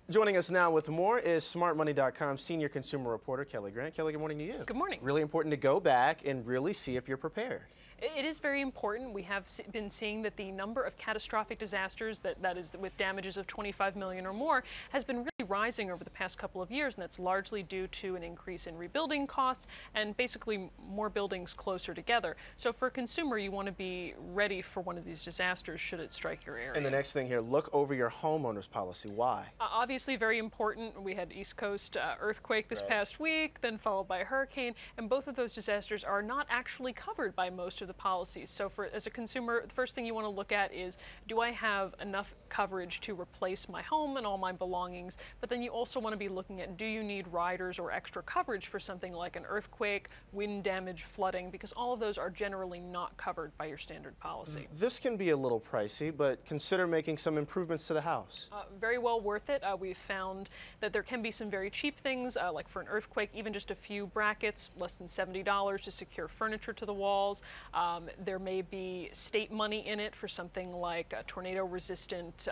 Joining us now with more is SmartMoney.com senior consumer reporter Kelli Grant. Kelli, good morning to you. Good morning. Really important to go back and really see if you're prepared. It is very important. We have been seeing that the number of catastrophic disasters, that is with damages of 25 million or more, has been really rising over the past couple of years, and that's largely due to an increase in rebuilding costs and basically more buildings closer together. So for a consumer, you want to be ready for one of these disasters should it strike your area. And the next thing here, look over your homeowner's policy. Why? Obviously very important. We had East Coast earthquake this past week, then followed by a hurricane, and both of those disasters are not actually covered by most of the policies. So as a consumer, the first thing you want to look at is, do I have enough coverage to replace my home and all my belongings? But then you also want to be looking at, do you need riders or extra coverage for something like an earthquake, wind damage, flooding, because all of those are generally not covered by your standard policy. This can be a little pricey, but consider making some improvements to the house. Very well worth it. We've found that there can be some very cheap things, like for an earthquake, even just a few brackets, less than $70 to secure furniture to the walls. There may be state money in it for something like a tornado-resistant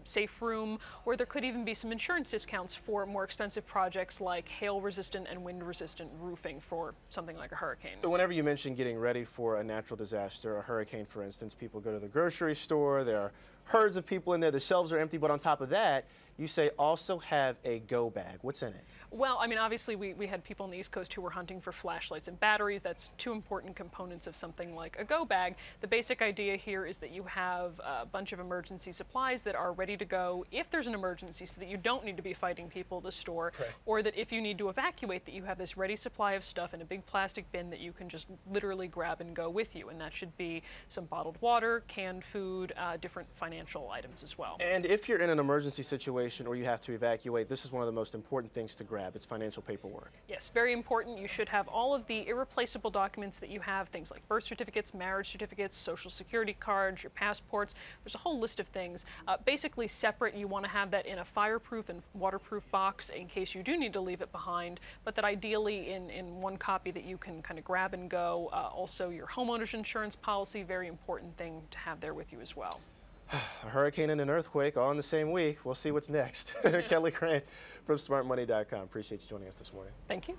safe room, or there could even be some insurance discounts for more expensive projects like hail-resistant and wind-resistant roofing for something like a hurricane. Whenever you mention getting ready for a natural disaster, a hurricane for instance, people go to the grocery store, there are herds of people in there, the shelves are empty, but on top of that, you say also have a go bag. What's in it? Well, I mean, obviously we had people on the East Coast who were hunting for flashlights and batteries. That's two important components of something like a go bag. The basic idea here is that you have a bunch of emergency supplies that are ready to go if there's an emergency, so that you don't need to be fighting people at the store, or that if you need to evacuate, that you have this ready supply of stuff in a big plastic bin that you can just literally grab and go with you. And that should be some bottled water, canned food, different financial items as well. And if you're in an emergency situation or you have to evacuate, this is one of the most important things to grab. It's financial paperwork. Yes, very important. You should have all of the irreplaceable documents that you have, things like birth certificates, marriage certificates, social security cards, your passports. There's a whole list of things. Basically separate, you want to have that in a fireproof and waterproof box in case you do need to leave it behind, but that ideally in one copy that you can kind of grab and go. Also your homeowner's insurance policy, very important thing to have there with you as well. A hurricane and an earthquake all in the same week. We'll see what's next. Kelli Grant from SmartMoney.com. Appreciate you joining us this morning. Thank you.